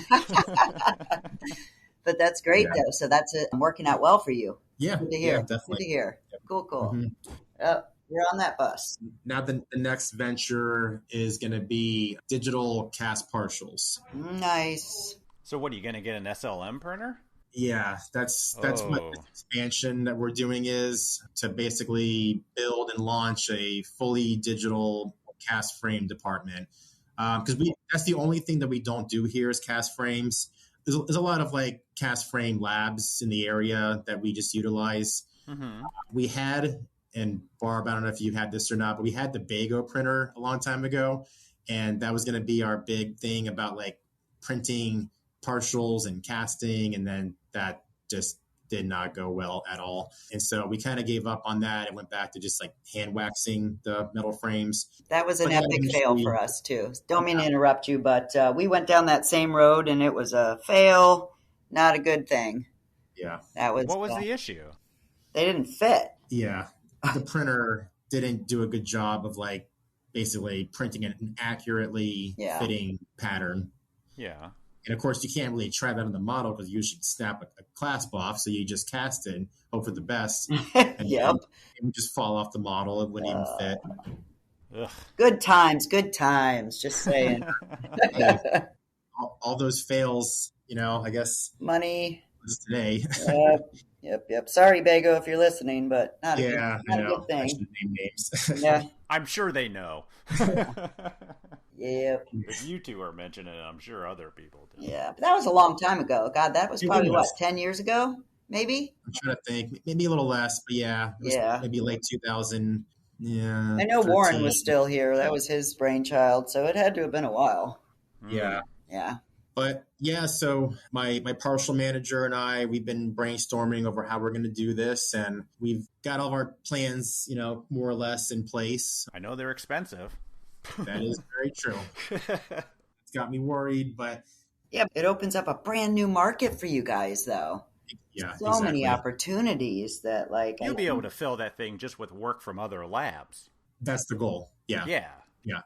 But that's great, though. So that's it. Working out well for you. Yeah. Good to hear. Yeah, definitely. Good to hear. Yep. Cool. Mm-hmm. We're on that bus. Now the next venture is going to be digital cast partials. Nice. So what, are you going to get an SLM printer? Yeah, that's what this expansion that we're doing is, to basically build and launch a fully digital cast frame department. Because that's the only thing that we don't do here is cast frames. There's a lot of like cast frame labs in the area that we just utilize. Mm-hmm. We had, and Barb, I don't know if you had this or not, but we had the Bago printer a long time ago. And that was going to be our big thing about like printing partials and casting. And then that just did not go well at all. And so we kind of gave up on that and went back to just like hand waxing the metal frames. That was an epic fail for us too. Don't mean to interrupt you, but we went down that same road and it was a fail, not a good thing. Yeah. What was the issue? They didn't fit. Yeah. The printer didn't do a good job of like basically printing an accurately fitting pattern. Yeah. And of course, you can't really try that on the model because you should snap a clasp off. So you just cast it and hope for the best. And it would just fall off the model. It wouldn't even fit. Ugh. Good times. Just saying. all those fails, I guess. Money. Today. Yep. Sorry, Bago, if you're listening, but not a good thing. I shouldn't name names. Yeah. I'm sure they know. Yep. If you two are mentioning it, I'm sure other people do. Yeah, but that was a long time ago. God, that was probably, 10 years ago, maybe? I'm trying to think. Maybe a little less, but it was maybe late 2000. Yeah. I know 13. Warren was still here. That was his brainchild, so it had to have been a while. Yeah. Yeah. But yeah, so my partial manager and I, we've been brainstorming over how we're going to do this, and we've got all of our plans, more or less in place. I know they're expensive. That is very true. It's got me worried, but Yeah, it opens up a brand new market for you guys, though. yeah, So exactly. many opportunities that, You'll be able to fill that thing just with work from other labs. That's the goal. Yeah. Yeah.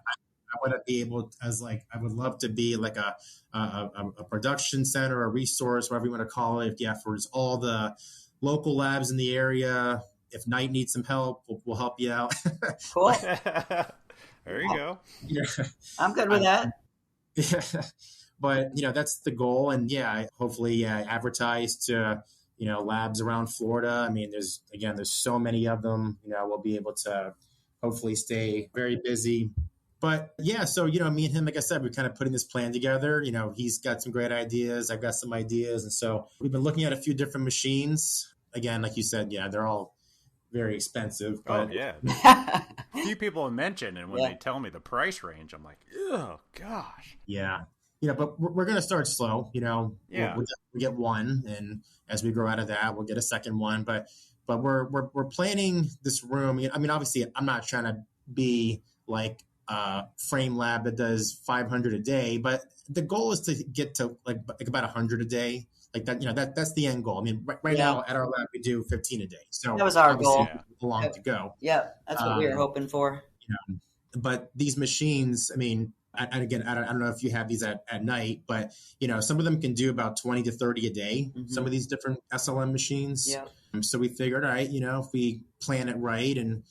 I want to be able, I would love to be like a production center, a resource, whatever you want to call it. Yeah, for all the local labs in the area. If Knight needs some help, we'll help you out. Cool. There you go. Yeah. I'm good with that. Yeah. But, that's the goal. And hopefully advertise to, labs around Florida. I mean, there's so many of them, we'll be able to hopefully stay very busy. But so, me and him, like I said, we're kind of putting this plan together. He's got some great ideas. I've got some ideas. And so we've been looking at a few different machines. Again, like you said, they're all very expensive. But, a few people have mentioned, and when they tell me the price range, I'm like, oh, gosh. Yeah. But we're going to start slow, we'll get one. And as we grow out of that, we'll get a second one. But we're planning this room. I mean, obviously, I'm not trying to be like frame lab that does 500 a day, but the goal is to get to like about 100 a day, like that. That's the end goal. I mean, right now at our lab we do 15 a day, so that was our goal. A long to go. Yeah, that's what we were hoping for. But these machines, I mean, and again, I don't know if you have these at Knight, but some of them can do about 20 to 30 a day. Mm-hmm. Some of these different SLM machines. Yeah. So we figured, all right, if we plan it right and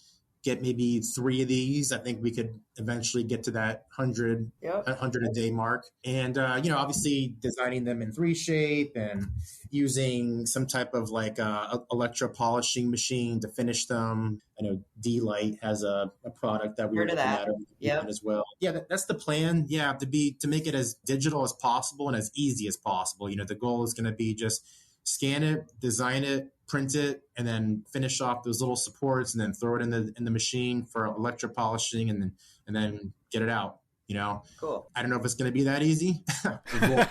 get maybe 3 of these, I think we could eventually get to that 100 a day mark. And, obviously designing them in 3 shape and using some type of like electro polishing machine to finish them. I know D-Light has a product that we're looking at as well. Yeah, that's the plan. Yeah, to make it as digital as possible and as easy as possible. The goal is going to be just scan it, design it, print it, and then finish off those little supports, and then throw it in the machine for electro polishing, and then get it out. Cool. I don't know if it's going to be that easy. We'll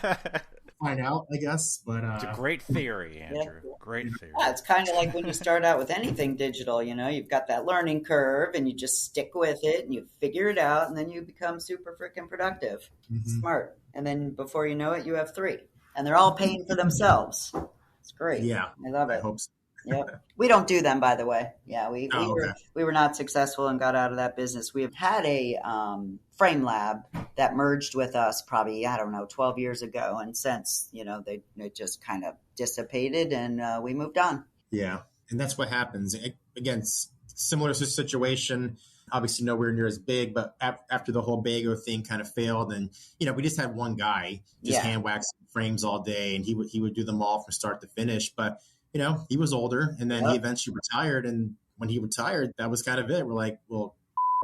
find out, I guess. But it's a great theory, Andrew. Yeah. Great theory. Yeah, it's kind of like when you start out with anything digital. You've got that learning curve, and you just stick with it, and you figure it out, and then you become super freaking productive, smart, and then before you know it, you have 3, and they're all paying for themselves. It's great. Yeah. I love it. I hope so. Yep. We don't do them, by the way. Yeah, we were not successful and got out of that business. We've had a frame lab that merged with us probably, 12 years ago. And since, they just kind of dissipated, and we moved on. Yeah. And that's what happens. Again, similar situation, obviously nowhere near as big, but after the whole Bago thing kind of failed, and, we just had one guy just hand waxing frames all day, and he would do them all from start to finish. But, he was older, and then he eventually retired. And when he retired, that was kind of it. We're like, well,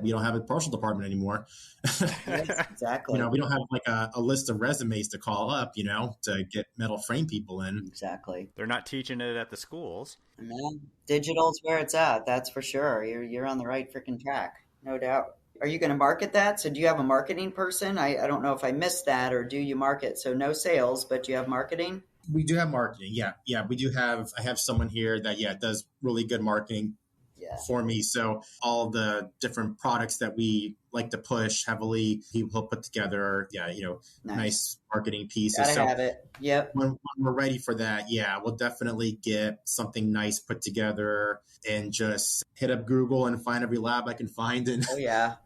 we don't have a partial department anymore. Yes, exactly. We don't have like a list of resumes to call up, to get metal frame people in. Exactly. They're not teaching it at the schools. No, digital's where it's at. That's for sure. You're on the right freaking track. No doubt. Are you going to market that? So do you have a marketing person? I don't know if I missed that, or do you market? So no sales, but do you have marketing? We do have marketing. Yeah. We do have, I have someone here that, does really good marketing for me. So all the different products that we like to push heavily, he'll put together, nice marketing pieces. Gotta have it. Yep. When we're ready for that, we'll definitely get something nice put together and just hit up Google and find every lab I can find and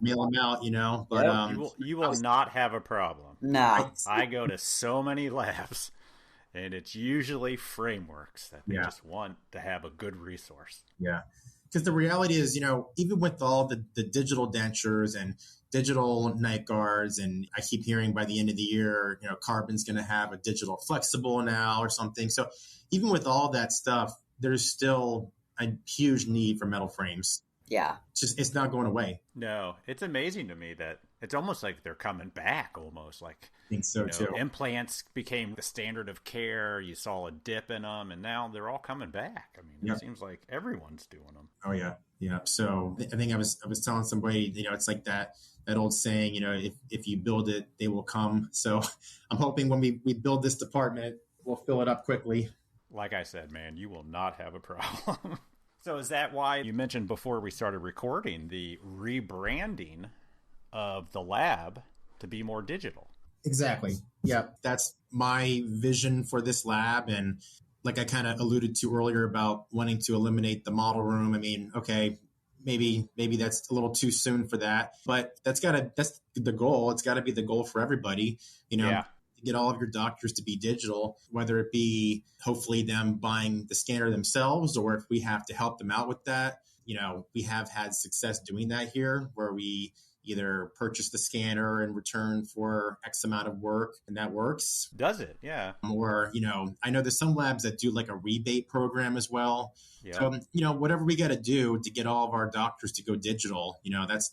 mail them out, But you will not have a problem. No. I go to so many labs, and it's usually frameworks that they just want to have a good resource. Yeah. Because the reality is, even with all the digital dentures and digital night guards, and I keep hearing by the end of the year, Carbon's going to have a digital flexible now or something. So even with all that stuff, there's still a huge need for metal frames. Yeah. It's not going away. No, it's amazing to me that It's almost like they're coming back, almost like, I think so too. implants became the standard of care. You saw a dip in them, and now they're all coming back. I mean, It seems like everyone's doing them. Oh yeah, yeah. So I think I was telling somebody, it's like that old saying, if you build it, they will come. So I'm hoping when we build this department, we'll fill it up quickly. Like I said, man, you will not have a problem. So is that why you mentioned before we started recording the rebranding of the lab to be more digital? Exactly. Yeah, that's my vision for this lab. And like I kind of alluded to earlier about wanting to eliminate the model room. I mean, okay, maybe that's a little too soon for that, but that's the goal. It's got to be the goal for everybody, to get all of your doctors to be digital, whether it be hopefully them buying the scanner themselves, or if we have to help them out with that. We have had success doing that here, where we either purchase the scanner in return for X amount of work, and that works. Does it? Yeah. Or, I know there's some labs that do like a rebate program as well. Yeah. So, whatever we got to do to get all of our doctors to go digital,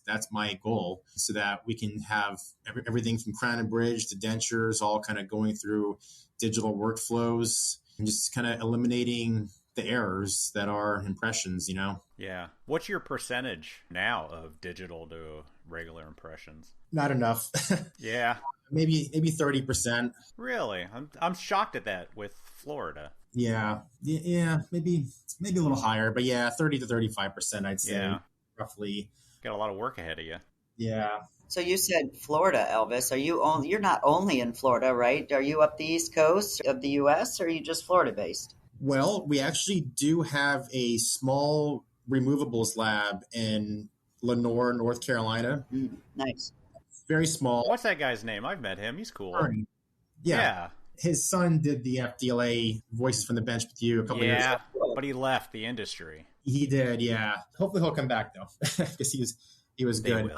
that's my goal, so that we can have everything from crown and bridge to dentures all kind of going through digital workflows and just kind of eliminating the errors that are impressions, Yeah. What's your percentage now of digital to regular impressions? Not enough. Yeah. Maybe 30%. Really? I'm shocked at that with Florida. Yeah. Maybe a little higher, but 30 to 35%, I'd say, roughly. Got a lot of work ahead of you. Yeah. So you said Florida, Elvis. You're not only in Florida, right? Are you up the East Coast of the U.S., or are you just Florida based? Well, we actually do have a small removables lab in Lenore, North Carolina. Nice. Very small. What's that guy's name? I've met him. He's cool. Yeah. His son did the FDLA Voices from the Bench with you a couple years ago. Yeah, but he left the industry. He did, yeah. Hopefully he'll come back, though, because he was good.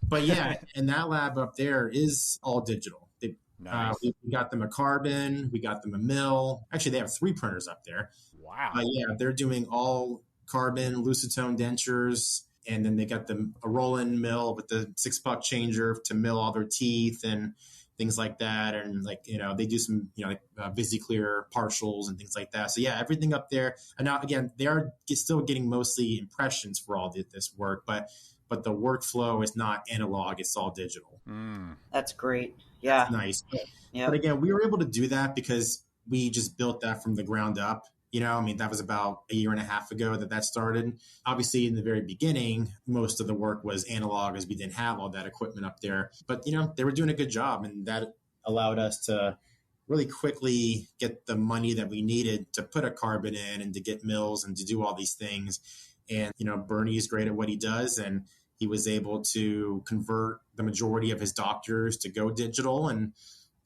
But yeah, and that lab up there is all digital. Nice. We got them a carbon, we got them a mill. Actually, they have 3 printers up there. Wow. They're doing all carbon, Lucitone dentures, and then they got them a roll-in mill with the 6-puck changer to mill all their teeth and things like that. And they do some, VisiClear partials and things like that. So everything up there. And now again, they are still getting mostly impressions for all this work, but the workflow is not analog; it's all digital. That's great. Yeah, that's nice. But again, we were able to do that because we just built that from the ground up. That was about a year and a half ago that started. Obviously, in the very beginning, most of the work was analog, as we didn't have all that equipment up there. But they were doing a good job, and that allowed us to really quickly get the money that we needed to put a carbon in and to get mills and to do all these things. And Bernie's great at what he does, and he was able to convert the majority of his doctors to go digital, and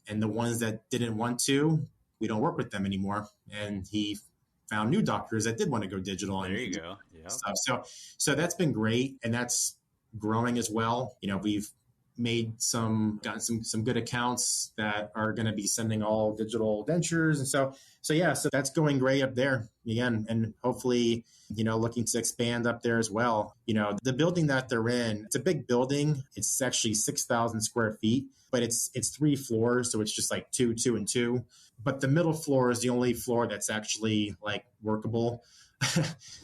the ones that didn't want to, we don't work with them anymore. And he found new doctors that did want to go digital. There you go. Yeah. Stuff. So that's been great, and that's growing as well. We've gotten some good accounts that are going to be sending all digital dentures, and so that's going great up there again, and hopefully looking to expand up there as well. The building that they're in, it's a big building. It's actually 6,000 square feet, but it's 3 floors, so it's just like 2, 2, and 2. But the middle floor is the only floor that's actually like workable.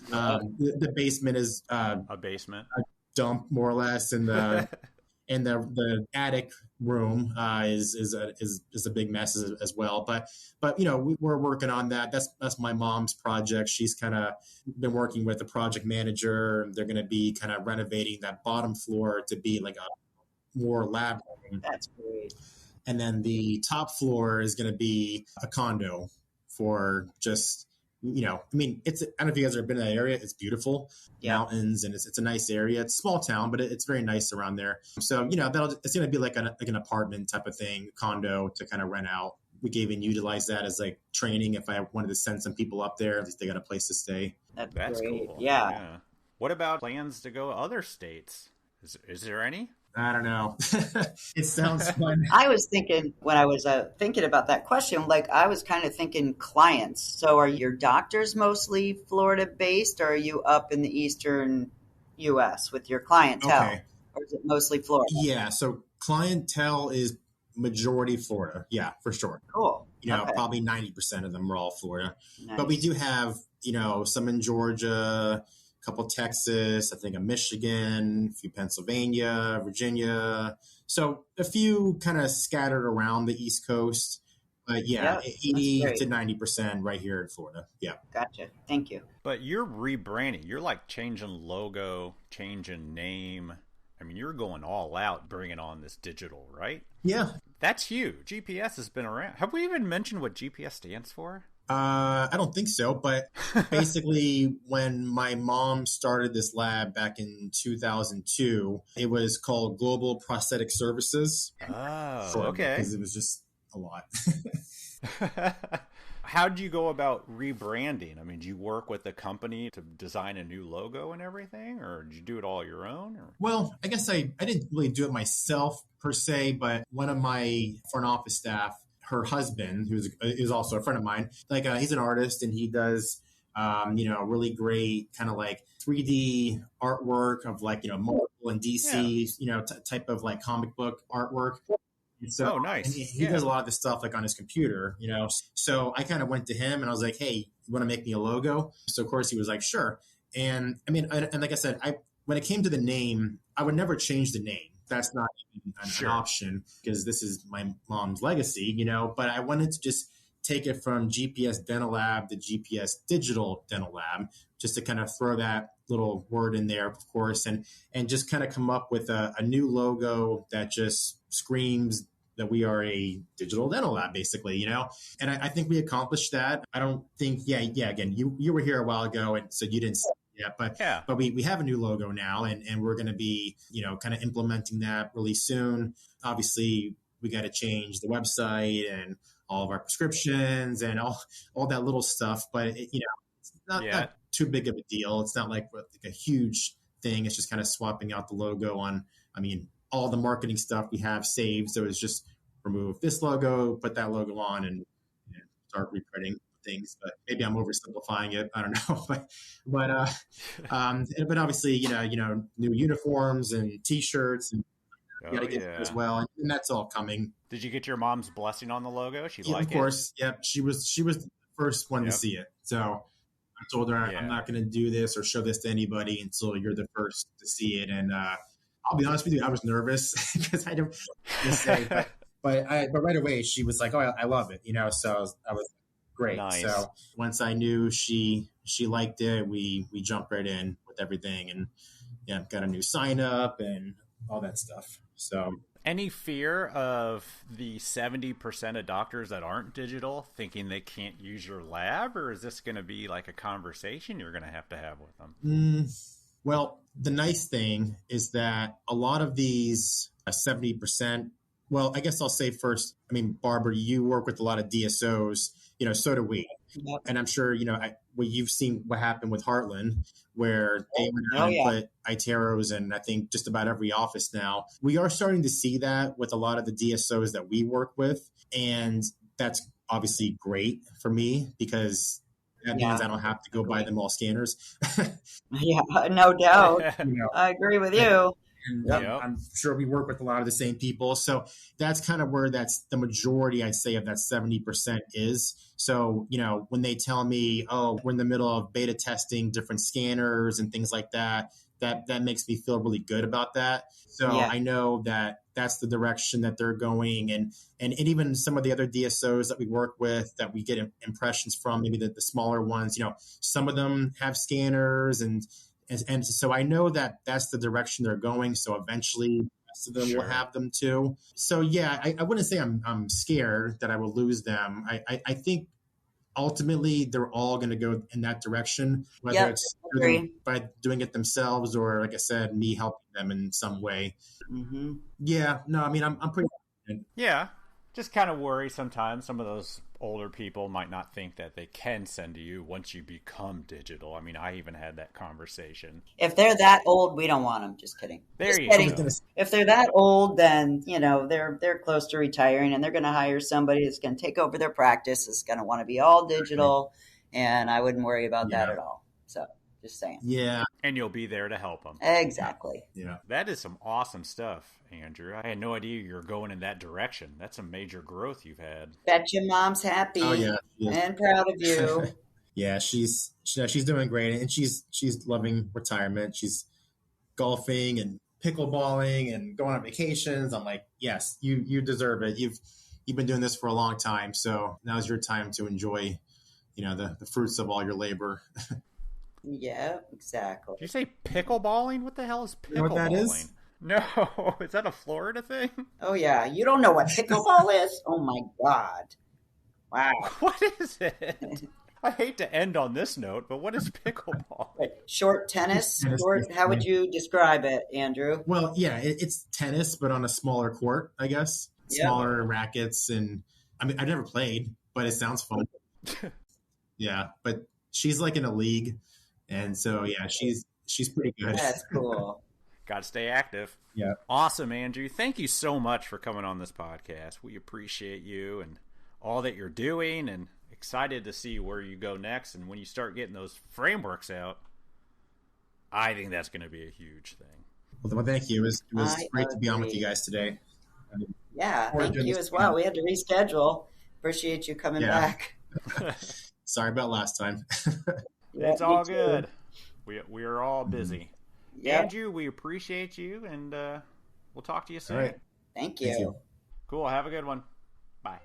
The basement is a basement, a dump more or less, and the and the attic room is a big mess as well. But we're working on that. That's my mom's project. She's kind of been working with the project manager. They're going to be kind of renovating that bottom floor to be like a more lab room. That's great. And then the top floor is going to be a condo for just, I don't know if you guys have ever been in that area. It's beautiful, mountains, and it's a nice area. It's a small town, but it's very nice around there. So, it's going to be like an apartment type of thing, condo to kind of rent out. We could even utilize that as like training. If I wanted to send some people up there, at least they got a place to stay. That's great. Cool. Yeah. What about plans to go to other states? Is there any? I don't know. It sounds fun. I was thinking when I was thinking about that question, I was kind of thinking clients. So are your doctors mostly Florida based, or are you up in the Eastern U.S. with your clientele? Okay. or is it mostly Florida? Yeah, so clientele is majority Florida. Yeah, for sure. Cool. Okay. Probably 90% of them are all Florida. Nice. But we do have, some in Georgia, a couple Texas, I think a Michigan, a few Pennsylvania, Virginia. So a few kind of scattered around the East Coast. But yeah, 80 to 90% right here in Florida. Yeah. Gotcha. Thank you. But you're rebranding. You're like changing logo, changing name. I mean, you're going all out bringing on this digital, right? Yeah. That's huge. GPS has been around. Have we even mentioned what GPS stands for? I don't think so, but basically when my mom started this lab back in 2002, it was called Global Prosthetic Services. Oh, Sure, okay. because it was just a lot. How'd you go about rebranding? I mean, do you work with the company to design a new logo and everything, or did you do it all your own? Or? Well, I guess I didn't really do it myself per se, but one of my front office staff, her husband, who is also a friend of mine, he's an artist and he does, really great kind of like 3D artwork of Marvel and DC, type of like comic book artwork. So, nice. And he does a lot of this stuff on his computer, So I kind of went to him and I was like, hey, you want to make me a logo? So of course he was like, sure. And I mean, and like I said, when it came to the name, I would never change the name. That's not even an option because this is my mom's legacy, but I wanted to just take it from GPS Dental Lab to GPS Digital Dental Lab, just to kind of throw that little word in there, of course, and just kind of come up with a new logo that just screams that we are a digital dental lab, basically, And I think we accomplished that. I don't think, again, you were here a while ago, and so you didn't see it yet, but we have a new logo now, and we're going to be, kind of implementing that really soon. Obviously, we got to change the website and all of our prescriptions and all that little stuff, but it's not too big of a deal. It's not like a huge thing. It's just kind of swapping out the logo on, all the marketing stuff we have saved. So it's just remove this logo, put that logo on, and start reprinting things. But maybe I'm oversimplifying it. I don't know. But obviously, new uniforms and T-shirts and got to get as well, and that's all coming. Did you get your mom's blessing on the logo? She liked it? Of course. Yep. She was the first one to see it. So I told her I'm not going to do this or show this to anybody until you're the first to see it. And I'll be honest with you, I was nervous because I don't say, but right away she was like, "Oh, I love it," So I was great. Nice. So once I knew she liked it, we jumped right in with everything, and got a new sign up and all that stuff. So. Any fear of the 70% of doctors that aren't digital thinking they can't use your lab, or is this going to be like a conversation you're going to have with them? Well, the nice thing is that a lot of these 70%, well, I guess I'll say first, Barbara, you work with a lot of DSOs, so do we. Yep. And I'm sure, you've seen what happened with Heartland, where they went out and put iTeros in, I think, just about every office now. We are starting to see that with a lot of the DSOs that we work with. And that's obviously great for me because that means I don't have to go buy them all scanners. Yeah, no doubt. I agree with you. And I'm sure we work with a lot of the same people. So that's kind of where that's the majority, I'd say, of that 70% is. So, when they tell me, oh, we're in the middle of beta testing different scanners and things like that, that makes me feel really good about that. So I know that that's the direction that they're going. And even some of the other DSOs that we work with that we get impressions from, maybe the smaller ones, some of them have scanners and so I know that that's the direction they're going. So eventually the rest of them will have them too. So I wouldn't say I'm scared that I will lose them. I think ultimately they're all going to go in that direction, whether it's by doing it themselves or, like I said, me helping them in some way. Mm-hmm. Yeah, no, I'm pretty confident. Yeah, just kind of worry sometimes. Some of those older people might not think that they can send to you once you become digital. I even had that conversation. If they're that old, we don't want them. Just kidding. Go. If they're that old, then they're close to retiring, and they're going to hire somebody that's going to take over their practice. Is going to want to be all digital, and I wouldn't worry about that at all. So Just saying. Yeah. And you'll be there to help them. Exactly. Yeah. That is some awesome stuff, Andrew. I had no idea you're going in that direction. That's some major growth you've had. Bet your mom's happy and proud of you. Yeah, she's doing great, and she's loving retirement. She's golfing and pickleballing and going on vacations. I'm like, yes, you deserve it. You've been doing this for a long time, so now's your time to enjoy, the fruits of all your labor. Yeah, exactly. Did you say pickleballing? What the hell is pickleballing? You know what that is? No, is that a Florida thing? Oh yeah, you don't know what pickleball is? Oh my God! Wow. What is it? I hate to end on this note, but what is pickleball? Short tennis? How would you describe it, Andrew? Well, yeah, it's tennis, but on a smaller court, I guess. Yeah. Smaller rackets, and I mean, I've never played, but it sounds fun. Yeah, but she's like in a league, and so yeah, she's pretty good. That's cool. Got to stay active. Yeah. Awesome, Andrew. Thank you so much for coming on this podcast. We appreciate you and all that you're doing, and excited to see where you go next. And when you start getting those frameworks out, I think that's going to be a huge thing. Well, thank you. It was great to be on with you guys today. Yeah, thank you as well. We had to reschedule. Appreciate you coming back. Sorry about last time. It's all good. We are all busy. Yep. Andrew, we appreciate you, and we'll talk to you soon. All right. Thank you. Thank you. Cool. Have a good one. Bye.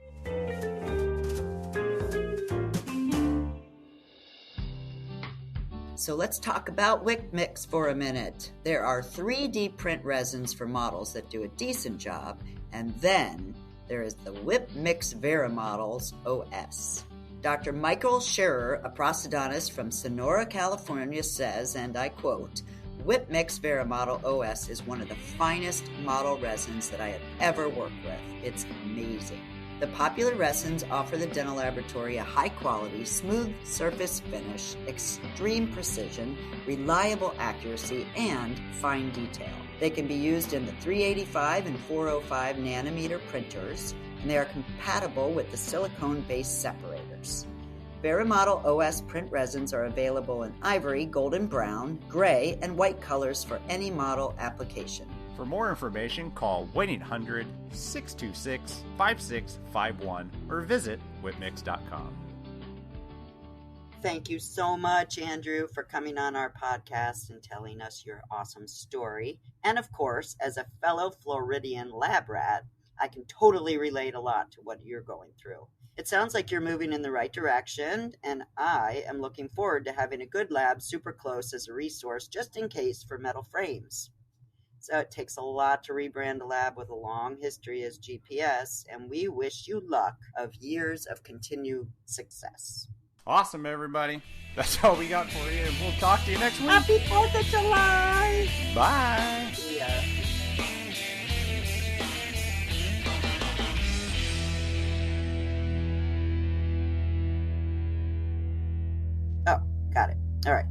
So let's talk about Wick Mix for a minute. There are 3D print resins for models that do a decent job, and then there is the Whip Mix VeriModel OS. Dr. Michael Scherer, a prosthodontist from Sonora, California, says, and I quote, Whip Mix VeriModel OS is one of the finest model resins that I have ever worked with. It's amazing. The popular resins offer the dental laboratory a high-quality, smooth surface finish, extreme precision, reliable accuracy, and fine detail. They can be used in the 385 and 405 nanometer printers, and they are compatible with the silicone-based separators. VeriModel OS print resins are available in ivory, golden brown, gray, and white colors for any model application. For more information, call 1-800-626-5651 or visit whipmix.com. Thank you so much, Andrew, for coming on our podcast and telling us your awesome story. And of course, as a fellow Floridian lab rat, I can totally relate a lot to what you're going through. It sounds like you're moving in the right direction, and I am looking forward to having a good lab super close as a resource just in case for metal frames. So it takes a lot to rebrand a lab with a long history as GPS, and we wish you luck of years of continued success. Awesome, everybody. That's all we got for you, and we'll talk to you next week. Happy 4th of July! Bye! See ya. Oh, got it. All right.